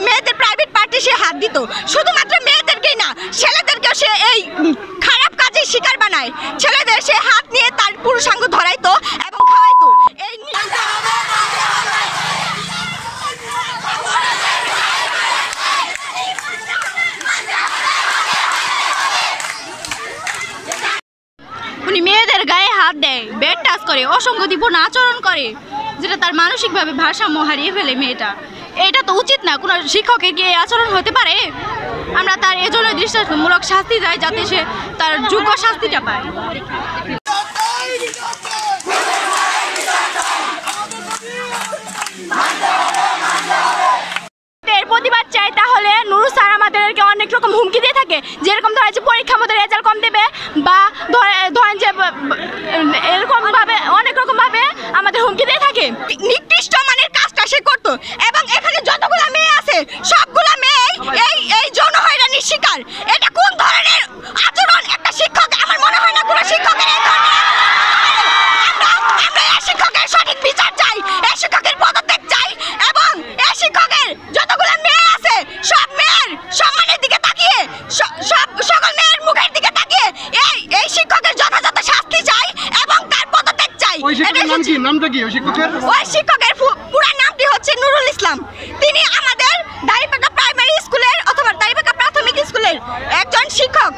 মেয়েদের private party সে হাত দিত। শুধুমাত্র মেয়েদেরকেই না, ছেলেদেরকেও সে এই খারাপ কাজে শিকার বানায়। ছেলেদের সে হাত নিয়ে তার পুরুষাঙ্গ ধরাইতো এবং খাওয়াইতো। এই উনি মেয়েদের গায়ে হাত দেয়, বেড টাচ করে, অসংগতিপূর্ণ আচরণ করে, যেটা তার মানসিকভাবে ভারসাম্য হারিয়ে ফেলে মেয়েটা। এটা তো উচিত না, কোনো শিক্ষকের কি এই আচরণ হতে পারে? আমরা তার এজন্য দৃষ্টান্তমূলক শাস্তি চাই, যাতে সে তার যোগ্য শাস্তিটা পায়। প্রতিবাদ চাই, তাহলে নুরুল স্যার আমাদেরকে অনেক রকম হুমকি দিয়ে থাকে, যেরকম ধরেন যে পরীক্ষার মধ্যে রেজাল্ট কম দেবে, বা ধরেন যে এরকমভাবে অনেক রকমভাবে আমাদের হুমকি দিয়ে থাকে। নিকৃষ্ট মানের কাজটা সে করতো, এবং এখানে যতগুলো মেয়ে আছে সবগুলো মেয়ে এই যৌন হয়রানির শিকার। এটা কোন ধরনের আচরণ একটা শিক্ষক? আমার মনে হয় না কোনো শিক্ষকের এই ধরনের। আমরা এই শিক্ষকের সঠিক বিচার চাই, এই শিক্ষকের পদত্যাগ চাই, এবং এই শিক্ষকের যতগুলো মেয়ে আছে সব মেয়ের সম্মানের দিকে তাকিয়ে, সকল মেয়ের মুখের দিকে তাকিয়ে এই শিক্ষকের যথাযথ শাস্তি চাই এবং তার পদত্যাগ চাই। ওই শিক্ষকের পুরো নামটি হচ্ছে নুরুল ইসলাম। তিনি আমাদের দাড়িপাকা প্রাইমারি স্কুলের অথবা দাড়িপাকা প্রাথমিক স্কুলের একজন শিক্ষক।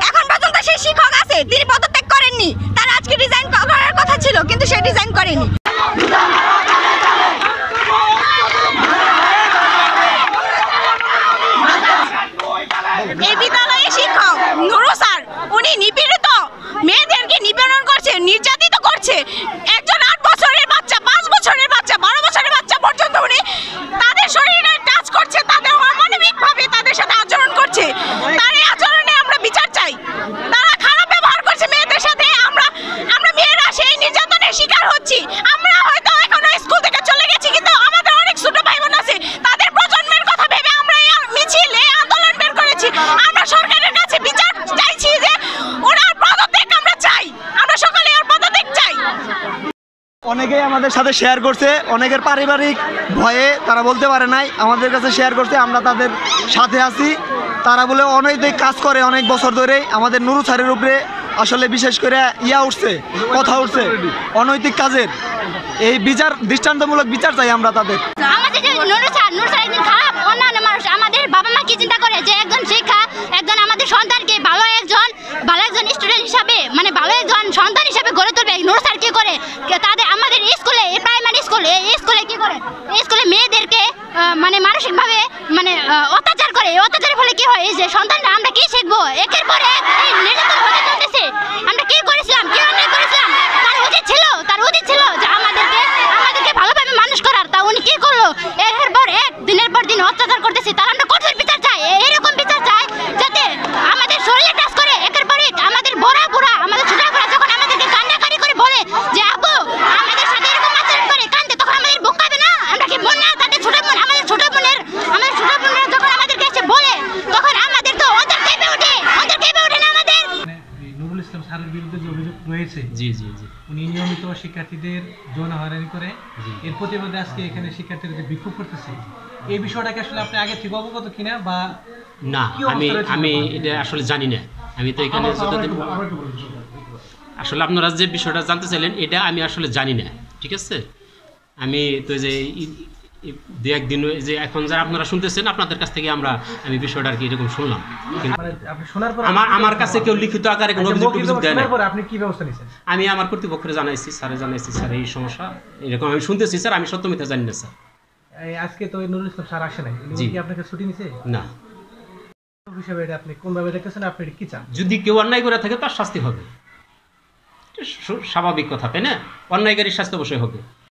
এখন পর্যন্ত সেই শিক্ষক আছে, তিনি পদত্যাগ করেননি। তার আজকে রিজাইন করার কথা ছিল, কিন্তু সে রিজাইন করেনি। এই বিদ্যালয়ের শিক্ষক নুরুল স্যার, উনি নিপীড়িত মেয়েদেরকে নিপীড়ন করছে, নির্যাতিত করছে। একজন 8 বছরের বাচ্চা, 5 বছরের বাচ্চা, 12 বছরের বাচ্চা পর্যন্ত উনি তাদের শরীরে টাচ করছে, তাদের অমানবিকভাবে তাদের সাথে আচরণ করছে। তার এই আচরণে আমরা বিচার চাই। তারা খারাপ ব্যবহার করছে মেয়েদের সাথে। আমরা মেয়েরা সেই নির্যাতনের শিকার হচ্ছি। আমরা হয়তো এখনো স্কুল থেকে চলে গেছি, কিন্তু আমাদের অনেক ছোট ভাই বোন আছে, তাদের প্রজন্মের কথা ভেবে আমরা এই মিছিল, এই আন্দোলন বের করেছি। আমরা সরকারের কাছে বিচার চাইছি যে ওনার পদত্যাগ আমরা চাই, আমরা সকলে ওর পদত্যাগ চাই। অনেকেই আমাদের সাথে শেয়ার করছে, অনেকের পারিবারিক ভয়ে তারা বলতে পারে নাই, আমাদের কাছে শেয়ার করছে। আমরা তাদের সাথে আছি। তারা বলে অনৈতিক কাজ করে অনেক বছর ধরে। আমাদের নুরুল স্যারের উপরে আসলে বিশেষ করে উঠছে, কথা উঠছে অনৈতিক কাজের। এই বিচার, দৃষ্টান্তমূলক বিচার চাই আমরা তাদের। আমাদের যে নুরুল স্যার একদিন খারাপ অন্যান্য মানুষ, আমাদের বাবা মা কি চিন্তা করে যে একজন শিক্ষা, একজন আমাদের সন্তানকে ভালো একজন স্টুডেন্ট হিসাবে, মানে ভালো একজন সন্তান হিসাবে গড়ে তুলবে। নুরুল স্যার কি করে তাদের আমাদের স্কুলে, প্রাইমারি স্কুলে, এই স্কুলে কি করে, এই স্কুলে মেয়েদেরকে মানে মানসিকভাবে মানে অত্যাচার করে। এই অত্যাচারের ফলে কি হয়, এই যে সন্তানরা আমরা কি শিখবো? একের পর এক এই নির্যাতন হতে চলতেছে। আমরা কি করেছিলাম, কি অন্যায় করেছিলাম? তার উচিত ছিল যে আমাদেরকে ভালোভাবে মানুষ করার। তা উনি কি করলো? এর পর এক, দিনের পর দিন অত্যাচার করতেছে। তার আমরা কঠোর বিচার চাই, এরকম বিচার চাই যাতে আমাদের শরীরে টাচ করে। একের পর এক আমাদের বুড়া, আমাদের ছোট বুড়া যখন আমাদেরকে কান্নাকারি করে বলে যে আব্বু আমাদের সাথে এরকম আচরণ করে, কান্দে, তখন আমাদের বুক কাঁপে না? আমরা কি বোন না? তাদের ছোট বোন, আমাদের ছোট বোনেরা যখন আমাদেরকে এসে বলে, তখন আমাদের তো ওদের কেঁপে ওঠে না আমাদের। নুরুল ইসলাম স্যারের বিরুদ্ধে যে অভিযোগ রয়েছে, জি, উনি নিয়মিত শিক্ষার্থীদের যৌন হয়রানি করে, এর প্রতিবাদে আজকে এখানে শিক্ষার্থীরা যে বিক্ষোভ করতেছে, এই বিষয়টাকে আসলে আপনি আগে থেকে অবগত কিনা বা না? আমি এটা আসলে জানি না। আমি তো এখানে আসলে আপনারা যে বিষয়টা জানতে চাইলেন, এটা আমি আসলে জানি না। ঠিক আছে, আমি তো যে 2-1 দিন যে এখন যারা আপনারা শুনতেছেন, আপনাদের কাছ থেকে আমি বিষয়টা আর কি এরকম শুনলাম। আমার কাছে কেউ লিখিত আকারে কোনো অভিযোগ দেয় না। আপনি কি ব্যবস্থা নিয়েছেন? আমি আমার কর্তৃপক্ষকে জানাইছি, স্যার এই সমস্যা এরকম আমি শুনতেছি স্যার, আমি সত্য মিথ্যা জানি না স্যার। আজকে তো নুরুল ইসলাম স্যার আসে নাই, কি আপনাকে ছুটি নিছে? না। হিসাবে এটা আপনি কোনভাবে দেখতেছেন, আপনি কি চান? যদি কেউ অন্যায় করে থাকে তার শাস্তি হবে, স্বাভাবিক কথা, তাই না? অন্যায়কারীর শাস্তি অবশ্যই হবে।